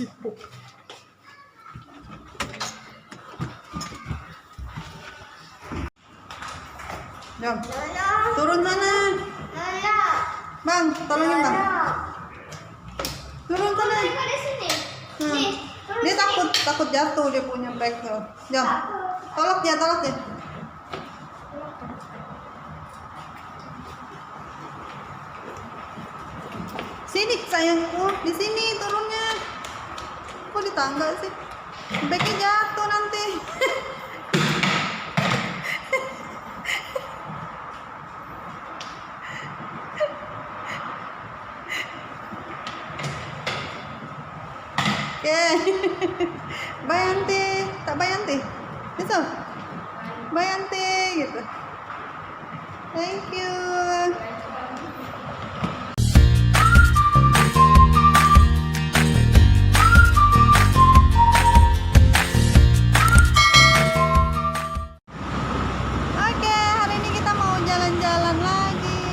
Sibuk. Jom. Turun sana. Bang, tolongin bang. Turun sana. Dia takut jatuh dia punya bag tuh. Jom. Tolak dia. Sini sayangku, di sini turunnya. Kok di tangga sih? Bagnya jatuh nanti. Oke. Bye Yanti, tak bye Yanti. Itu. Bye Yanti gitu. Thank you. Oke, hari ini kita mau jalan-jalan lagi.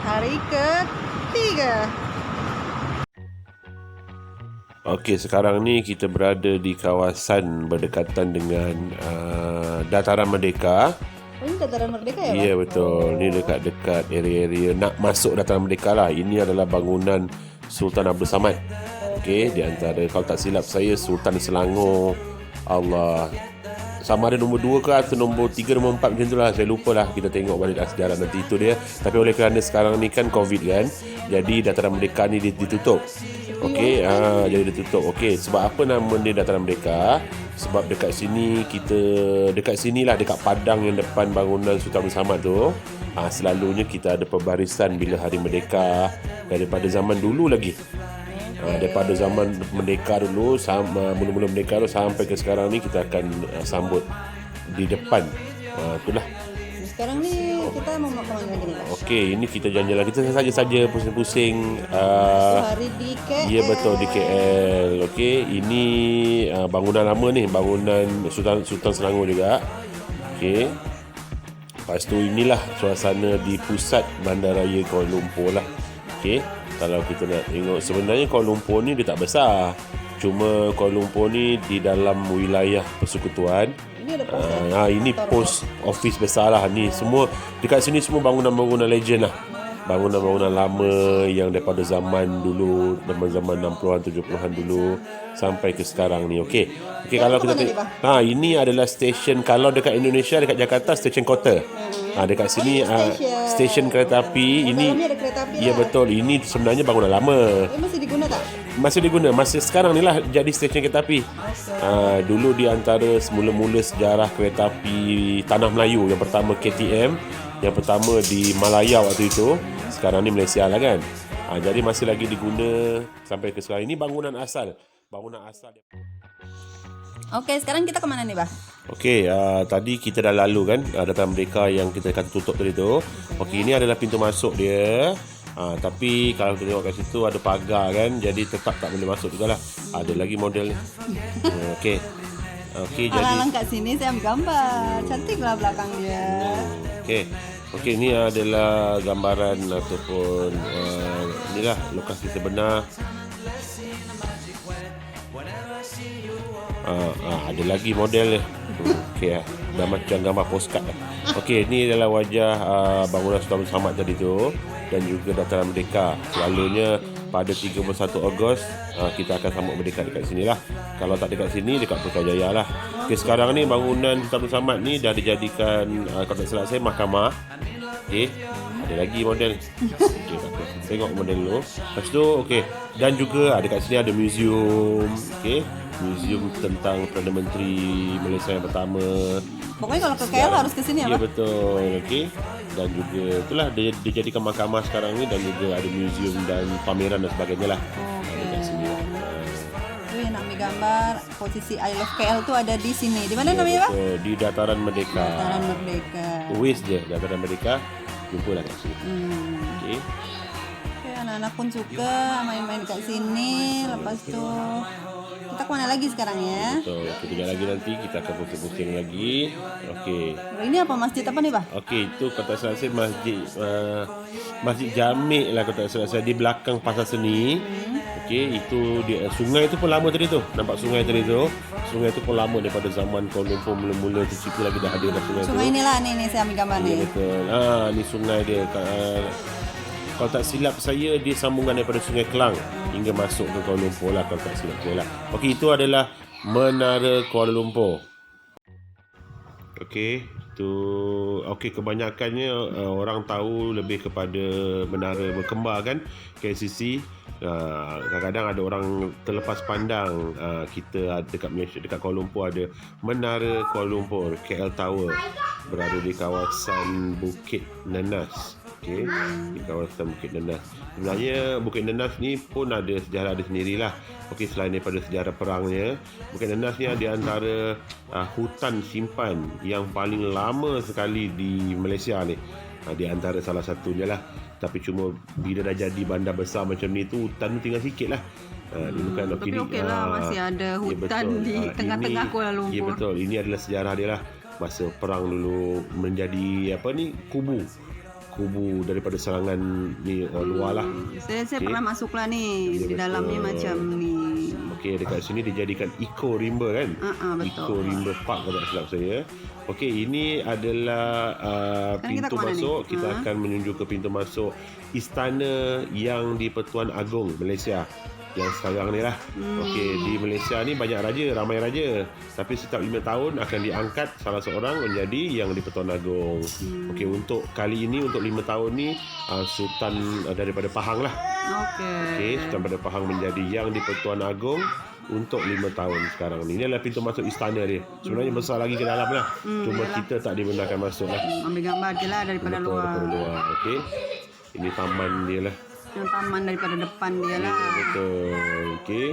Hari ketiga. Okey, sekarang ni kita berada di kawasan berdekatan dengan Dataran Merdeka. Oh, ini Dataran Merdeka ya, Bang? Ya, betul. Ni dekat-dekat area-area nak masuk Dataran Merdeka lah. Ini adalah bangunan Sultan Abdul Samad. Okey, di antara, kalau tak silap saya, Sultan Selangor. Allah, sama ada nombor 2 ke atau nombor 3, nombor 4 macam tu lah. Saya lupa lah. Kita tengok balik sejarah nanti itu dia. Tapi oleh kerana sekarang ni kan COVID kan, jadi Dataran Merdeka ni ditutup. Okey, jadi ditutup. Okey, sebab apa nama dia Dataran Merdeka? Sebab dekat sinilah dekat padang yang depan bangunan Sultan Abdul Samad tu, selalunya kita ada pembarisan bila hari merdeka daripada zaman dulu lagi. Daripada zaman merdeka dulu, mula-mula merdeka dulu sampai ke sekarang ni kita akan sambut di depan. Itulah. Sekarang ni kita mau ke mana lagi nih, Bang? Okey, ini kita jalan-jalan. Kita saja pusing-pusing. Hari di KL. Ya, betul, di KL. Okey, ini bangunan lama ni, bangunan Sultan Selangor juga. Okey. Lepas tu inilah suasana di pusat bandaraya Kuala Lumpur lah. Okey, kalau kita nak tengok, sebenarnya Kuala Lumpur ni dia tak besar. Cuma Kuala Lumpur ni di dalam wilayah persekutuan. Ini ada pos. Ini post office besar lah. Ni semua dekat sini semua bangunan-bangunan legend lah. Bangunan-bangunan lama yang daripada zaman dulu, zaman 60-an 70-an dulu sampai ke sekarang ni. Okey, kalau kita tengok, ini adalah stesen. Kalau dekat Indonesia, dekat Jakarta, stesen Kota. Dekat sini stesen kereta api. Ini ada kereta api. ya, betul. Ini sebenarnya bangunan lama. Masih diguna tak? Masih diguna. Masih sekarang ni lah jadi stesen kereta api. Dulu di antara semula-mula sejarah kereta api Tanah Melayu, yang pertama KTM, yang pertama di Malaya waktu itu. Sekarang ni Malaysia lah kan. Jadi masih lagi diguna sampai ke sekarang. Ini bangunan asal. Oke, sekarang kita kemana nih, Bah? Okey, tadi kita dah lalu kan Dataran Merdeka yang kita kata tutup tadi tu. Okey, ini adalah pintu masuk dia. Tapi kalau kita tengok kat situ ada pagar kan, jadi tetap tak boleh masuk jugalah. Ada lagi model ni. Okey. Jadi Alang-alang kat sini saya ambil gambar. Cantiklah belakang dia. Okey, ini adalah gambaran ataupun inilah lokasi sebenar. Ada lagi model dia. Okey, dah macam gambar postcard lah. Okey, ini adalah wajah bangunan Sultan Abdul Samad tadi tu dan juga Dataran Merdeka. Selalunya pada 31 Ogos kita akan sambut merdeka dekat sini lah. Kalau tak dekat sini, dekat Putrajaya lah. Okey, sekarang ni bangunan Sultan Abdul Samad ni dah dijadikan, kalau tak salah saya, mahkamah. Okey, ada lagi model. Okey, tengok model dulu. Lepas tu, okey, dan juga dekat sini ada museum. Okey, museum tentang Perdana Menteri Malaysia yang pertama. Pokoknya kalau ke KL harus ke sini ya, Ya, Bang? betul. Okey. Dan juga itulah dia dijadikan mahkamah sekarang ni, dan juga ada museum dan pameran dan sebagainya lah. Dekat sini. Yang nak ambil gambar posisi I Love KL tu ada di sini. Di mana namanya, Bang? Betul, di Dataran Merdeka. Dataran Merdeka. Tulis je Dataran Merdeka, jumpalah kat sini. Okey. Oke. anak-anak pun suka main-main dekat sini. Lepas tuh kita kemana lagi sekarang ya? So, ketiga lagi nanti kita akan pusing-pusing lagi. Okey. Ini apa masjid apa nih, Bah? Okey, itu kata saya masjid Masjid Jamik lah kata saya di belakang Pasar Seni. Okey, itu dia sungai itu pun lama tadi tu. Nampak sungai tadi tu. Sungai itu pun lama daripada zaman Kuala Lumpur mula-mula tercipta lagi dah ada dah sungai tu. Sungai inilah nih saya ambil gambar Ya, nih. betul. Ni sungai dia. Kalau tak silap saya dia sambungan daripada Sungai Kelang hingga masuk ke Kuala Lumpur lah kalau tak silap saya lah. Okey, itu adalah Menara Kuala Lumpur. Okey, tu kebanyakannya orang tahu lebih kepada menara berkembar kan, KLCC. Kadang-kadang ada orang terlepas pandang kita dekat Malaysia, dekat Kuala Lumpur ada Menara Kuala Lumpur, KL Tower, berada di kawasan Bukit Nenas. Okey, di kawasan Bukit Nenas. Sebenarnya Bukit Nenas ni pun ada sejarah dia sendirilah. Okey, selain daripada sejarah perangnya, Bukit Nenas ni di antara hutan simpan yang paling lama sekali di Malaysia ni. Di antara salah satunya lah. Tapi cuma bila dah jadi bandar besar macam ni tu, hutan tu tinggal sikit lah. Dulu kan, Tapi okey lah, masih ada hutan di tengah-tengah Kuala Lumpur. Ya betul, ini adalah sejarah dia lah. Masa perang dulu menjadi kubu daripada serangan ni orang luar lah. Saya pernah masuk lah ni, di dalamnya macam ni. Okey, dekat sini dijadikan Eco Rimba kan? Betul. Eco Rimba Park kalau tak silap saya. Okey, ini adalah pintu masuk. Kita akan menuju ke pintu masuk istana yang di Pertuan Agong Malaysia yang sekarang ni lah. Okey, di Malaysia ni banyak raja, ramai raja. Tapi setiap 5 tahun akan diangkat salah seorang menjadi yang di Pertuan Agong. Okey, untuk kali ini, untuk 5 tahun ni, Sultan daripada Pahang lah. Okey, Sultan daripada Pahang menjadi yang di Pertuan Agong untuk 5 tahun sekarang ni. Ini adalah pintu masuk istana dia. Sebenarnya besar lagi ke dalam lah. Cuma kita tak dibenarkan masuk lah. Ambil gambar je lah daripada luar. Daripada luar. Okey, ini taman dia lah. Yang taman daripada depan dia lah. Ya, betul. Okey.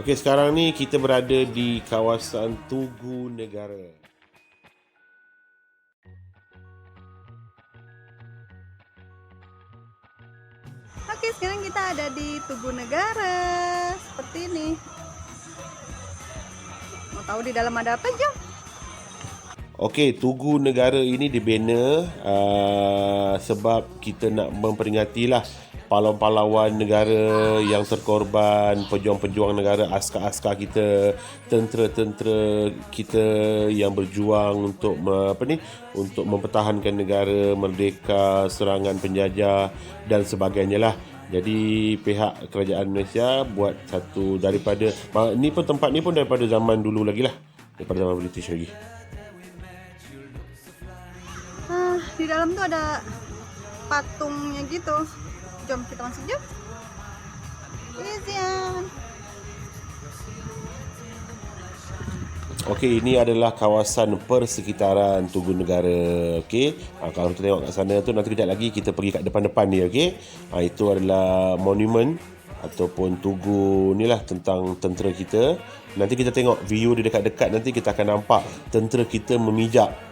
Okey, sekarang ni kita berada di kawasan Tugu Negara. Oke, sekarang kita ada di Tugu Negara. Seperti ini. Mau tahu di dalam ada apa, Jom? Okey, Tugu Negara ini dibina sebab kita nak memperingatilah pahlawan-pahlawan negara yang terkorban, pejuang-pejuang negara, askar-askar kita, tentera-tentera kita yang berjuang untuk untuk mempertahankan negara merdeka, serangan penjajah dan sebagainya lah. Jadi pihak kerajaan Malaysia buat satu daripada ni pun tempat ni pun daripada zaman dulu lagi lah, daripada zaman British lagi. Di dalam tuh ada patungnya gitu. Jom kita masuk, jom. Isian. Okey, ini adalah kawasan persekitaran Tugu Negara. Okey, kalau kita tengok kat sana tu, nanti kejap lagi kita pergi kat depan-depan dia. Okey, itu adalah monumen ataupun tugu ni lah tentang tentera kita. Nanti kita tengok view dia dekat-dekat, nanti kita akan nampak tentera kita memijak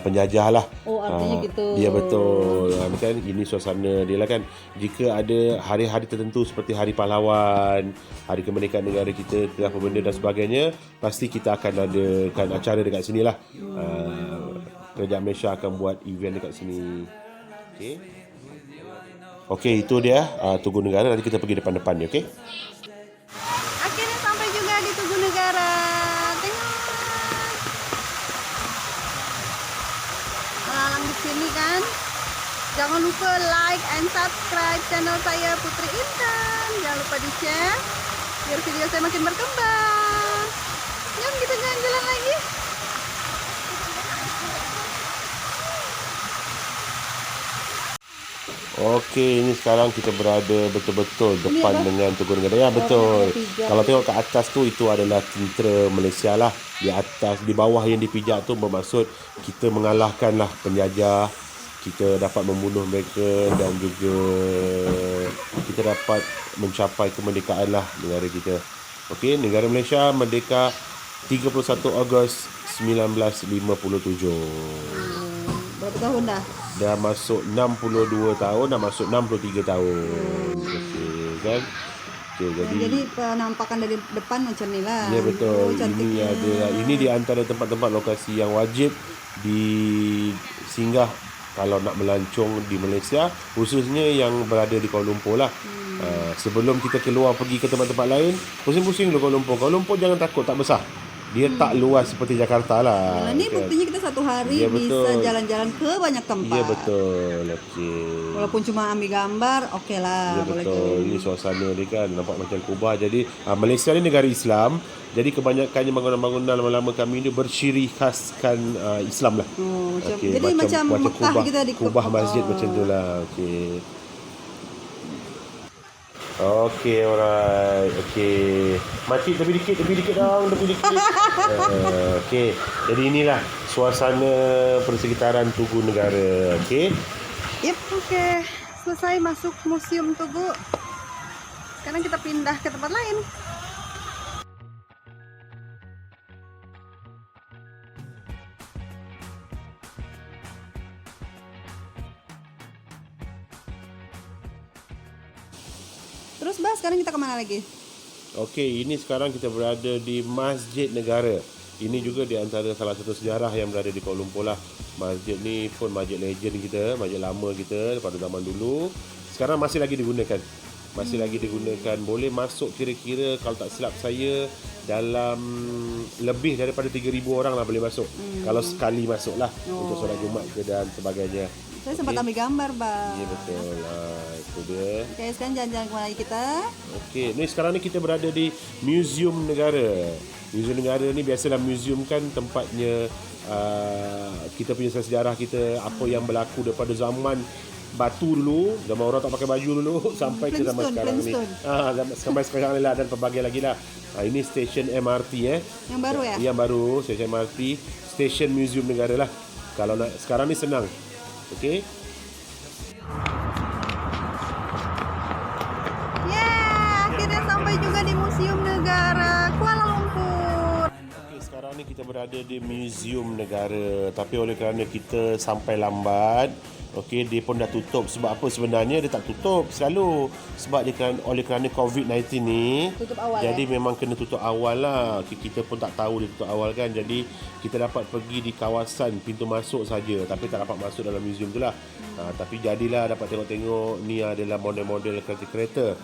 penjajah lah. Artinya gitu. Ya betul. Kan ini suasana dia lah kan. Jika ada hari-hari tertentu seperti Hari Pahlawan, Hari Kemerdekaan Negara kita, ke apa benda dan sebagainya, pasti kita akan adakan acara dekat sini lah. Kerajaan Malaysia akan buat event dekat sini. Okey, itu dia Tugu Negara. Nanti kita pergi depan-depan ni. Okey. Akhirnya sampai juga di Tugu Negara. Tengok. Lalang di sini kan. Jangan lupa like and subscribe channel saya Putri Intan. Jangan lupa di share biar video saya makin berkembang. Jom kita jalan-jalan lagi. Okey, ini sekarang kita berada betul-betul depan dengan Tugu Negara. Ya, betul. Kalau tengok ke atas tu, itu adalah tentera Malaysia lah. Di atas, di bawah yang dipijak tu bermaksud kita mengalahkanlah penjajah kita dapat membunuh mereka dan juga kita dapat mencapai kemerdekaan lah negara kita. Okey, negara Malaysia merdeka 31 Ogos 1957. Berapa tahun dah? Dah masuk 62 tahun, dah masuk 63 tahun. Okey, kan? Okey, Jadi penampakan dari depan macam ni lah. ya betul. Cantiknya. Ini di antara tempat-tempat lokasi yang wajib disinggah kalau nak melancong di Malaysia, khususnya yang berada di Kuala Lumpur lah. Sebelum kita keluar pergi ke tempat-tempat lain, pusing-pusing dulu Kuala Lumpur. Kuala Lumpur jangan takut, tak besar. Dia tak luas seperti Jakarta lah. Ini buktinya kita satu hari Ya, bisa betul. jalan-jalan ke banyak tempat. Ya betul. Okey. Walaupun cuma ambil gambar, okey lah. Ya boleh betul. Ini suasana ni kan nampak macam Kubah. Jadi Malaysia ni negara Islam. Jadi kebanyakannya bangunan-bangunan lama-lama kami ni bersiri khaskan Islam lah. Okey, jadi macam Mekah Kubah, kita di Kubah masjid macam tu lah. Okey. Okey, alright. Okey. Makcik lebih dikit dong, lebih dikit. Okey. Jadi inilah suasana persekitaran Tugu Negara. Okey. Yep, okey. Selesai masuk Museum Tugu. Sekarang kita pindah ke tempat lain. Terus Bas, sekarang kita kemana lagi? Okey, ini sekarang kita berada di Masjid Negara. Ini juga di antara salah satu sejarah yang berada di Kuala Lumpur lah. Masjid ni pun masjid legend kita, masjid lama kita pada zaman dulu. Sekarang masih lagi digunakan. Masih lagi digunakan. Boleh masuk kira-kira kalau tak silap saya dalam lebih daripada 3,000 orang lah boleh masuk. Kalau sekali masuk lah untuk solat Jumaat ke dan sebagainya. Saya sempat ambil gambar, Bang. Ya betul lah, itu dia. Okey, sekarang jalan-jalan kemana lagi kita? Okey, ni sekarang ni kita berada di Museum Negara. Museum Negara ni biasalah museum kan tempatnya kita punya sejarah kita, apa yang berlaku daripada zaman batu dulu, zaman orang tak pakai baju dulu sampai ke zaman sekarang ni. Sampai sekarang ni lah dan pelbagai lagi lah. Ini stesen MRT Yang baru ya? Yang baru, stesen MRT, stesen Museum Negara lah. Kalau nak sekarang ni senang. Okey. Akhirnya sampai juga di Museum Negara Kuala Lumpur. Okey, sekarang ni kita berada di Museum Negara. Tapi oleh kerana kita sampai lambat, okey, dia pun dah tutup. Sebab apa sebenarnya dia tak tutup selalu? Sebab oleh kerana COVID-19 ni Tutup awal. jadi memang kena tutup awal lah. Kita pun tak tahu dia tutup awal kan. Jadi kita dapat pergi di kawasan pintu masuk saja, tapi tak dapat masuk dalam museum tu lah. Tapi jadilah dapat tengok-tengok ni adalah model-model kereta-kereta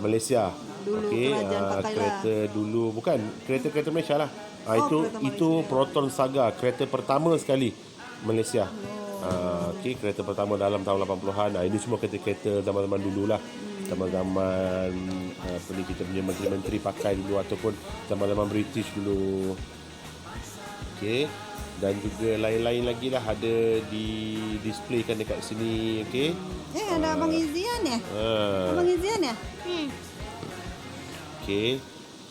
Malaysia. Dulu Okey, kerajaan pakailah. kereta dulu bukan kereta-kereta Malaysia lah. kereta Itu Malaysia. Proton Saga, kereta pertama sekali Malaysia. Okey, kereta pertama dalam tahun 80-an. Ini semua kereta-kereta zaman-zaman dululah. Zaman-zaman apa ni kita punya menteri-menteri pakai dulu ataupun zaman-zaman British dulu. Okey. Dan juga lain-lain lagi lah ada displaykan dekat sini. Okey. Ada Abang Izian ya? Abang Izian ya? Okey.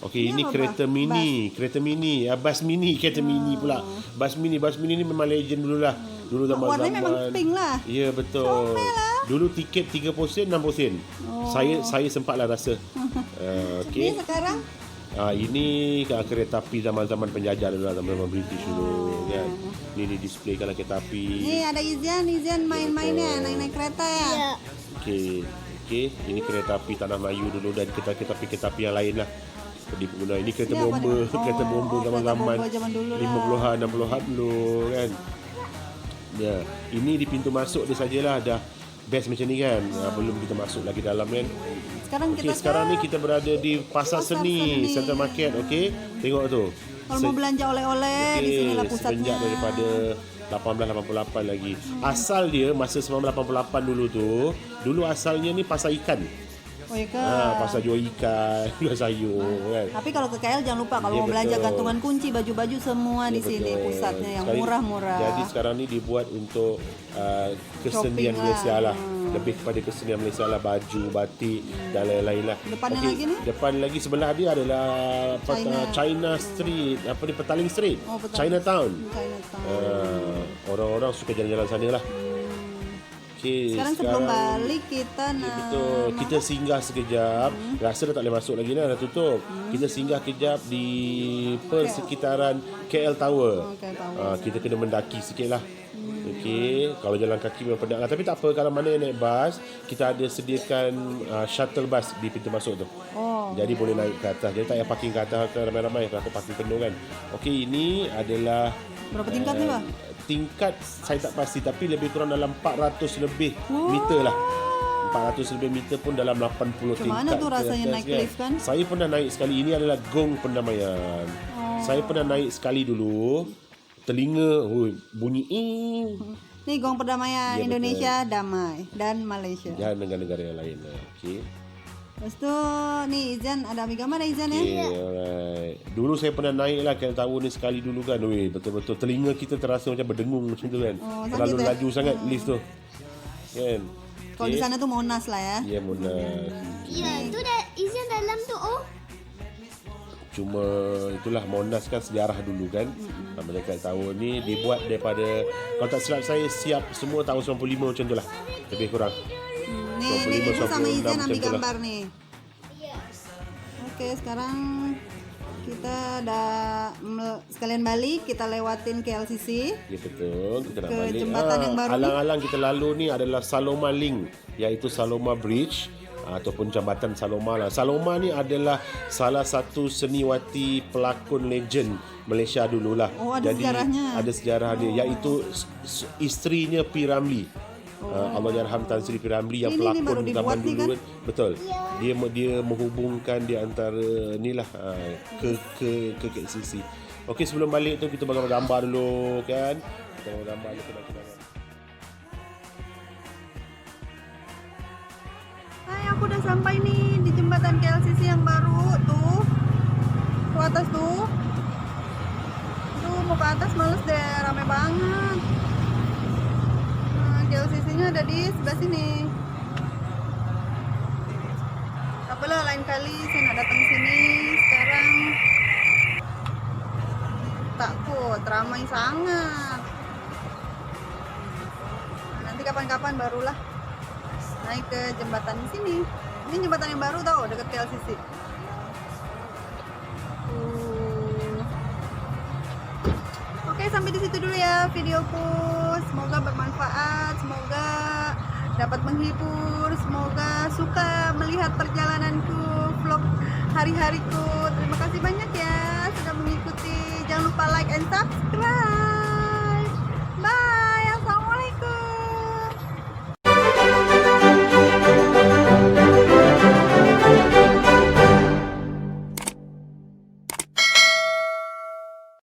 Okey, ini apa, kereta mini. Kereta mini. Bas mini. Kereta mini pula. Bas mini. Bas mini ni memang legend dululah. Dulu zaman-zaman. Warnanya memang pink lah. Ya, betul. Comel lah. Dulu tiket 30 sen, 60 sen. Saya sempatlah rasa. Okey. Ini sekarang? Ini kereta api zaman-zaman penjajah dulu lah, zaman-zaman British dulu kan. Ni displaykan lah kereta api. Ni ada Izian main-mainnya, naik-naik kereta ya? Okey. Ini kereta api Tanah Melayu dulu dan kereta api yang lain lah. Diguna ini kereta Ini apa bomba, ni? kereta bomba kereta zaman-zaman bomba zaman dulu lah. 50-an, 60-an dulu kan. Ya, ini di pintu masuk dia sajalah dah best macam ni kan. Belum kita masuk lagi dalam kan. Sekarang kita Sekarang ni kita berada di Pasar Seni, Center Market. Okey, tengok tu. kalau mau belanja oleh-oleh di sinilah pusatnya. Semenjak daripada 1888 lagi. Asal dia masa 1988 dulu asalnya ni pasar ikan. Oh ya ke? Pasar jual ikan, jual sayur kan. Tapi kalau ke KL jangan lupa kalau Ya, mau belanja betul. gantungan kunci, baju-baju semua di sini Betul. pusatnya yang Sekali- murah-murah. Jadi sekarang ni dibuat untuk kesenian Shopping Malaysia lah. lah. Lebih kepada kesenian Malaysia lah, baju, batik dan lain-lain lah. Depannya Okey, lagi ni? Depan lagi sebelah dia adalah China Street, Petaling Street, Oh, Petaling. Chinatown. Chinatown. Orang-orang suka jalan-jalan sana lah. Okey, Sekarang sebelum balik kita nak betul. Kita singgah sekejap. Rasa dah tak boleh masuk lagi dah tutup. Kita singgah kejap di persekitaran KL Tower. Okay, tahu. Kita kena mendaki sikit lah. Okey, kalau jalan kaki memang penat lah. Tapi tak apa, kalau mana yang naik bas, kita ada sediakan shuttle bus di pintu masuk tu. Oh. Jadi boleh naik ke atas. Jadi tak payah parking ke atas ramai-ramai. Takut parking penuh kan. Okey, ini adalah Berapa tingkat ni, Pak? tingkat saya tak pasti, tapi lebih kurang dalam 400 lebih meter lah. 400 lebih meter pun dalam 80 tingkat. Macam mana tu ke rasanya atas, naik lift kan? Saya pernah naik sekali. Ini adalah gong pendamaian. Saya pernah naik sekali dulu. Telinga bunyi Ni gong perdamaian Ya, betul. Indonesia damai dan Malaysia. dan negara-negara yang lain. Okey. Lepas tu ni Izan ada ambil gambar dah Izan ya. Okay, alright. Dulu saya pernah naik lah KL Tower ni sekali dulu kan. Betul-betul telinga kita terasa macam berdengung macam tu kan. Oh, Terlalu sakit, laju sangat lift tu. Kan? Kalau di sana tu Monas lah ya. Ya, Monas. Ya, itu dah Izan dalam tu. Oh, Cuma itulah Monas kan sejarah dulu kan. Macam KL Tower ni dibuat daripada, kalau tak silap saya, siap semua tahun 95 macam tu lah. Lebih kurang. Ni 25, ibu sama 26 Izan ambil macam tu lah. gambar nih. Oke, sekarang kita dah sekalian balik, kita lewatin KLCC. Ya betul, kita nak Ke balik. jembatan yang baru ni. Alang-alang kita lalu ni adalah Saloma Link, iaitu Saloma Bridge ataupun jambatan Saloma lah. Saloma ni adalah salah satu seniwati pelakon legend Malaysia dululah. Oh, ada Jadi sejarahnya. ada sejarah dia, iaitu isterinya P. Ramlee. Allahyarham Tan Sri P. Ramlee yang Ini pelakon baru zaman dibuat ni dulu kan? kan. Betul. Dia menghubungkan di antara inilah ke KCC. Okey, sebelum balik tu kita bagi gambar dulu kan. Kita bagi gambar dulu kenang-kenangan. Hai, aku udah sampai nih di jembatan KLCC yang baru tuh. Ke atas tuh. Tuh mau ke atas males deh, rame banget. Nah, KLCC-nya ada di sebelah sini. Apalah lain kali saya nak datang sini. Sekarang takut, ramai sangat. Nah, nanti kapan-kapan barulah naik ke jembatan di sini. Ini jembatan yang baru tau, dekat KLCC. Oke, sampai di situ dulu ya videoku. Semoga bermanfaat, semoga dapat menghibur, semoga suka melihat perjalananku, vlog hari-hariku. Terima kasih banyak ya sudah mengikuti. Jangan lupa like and subscribe.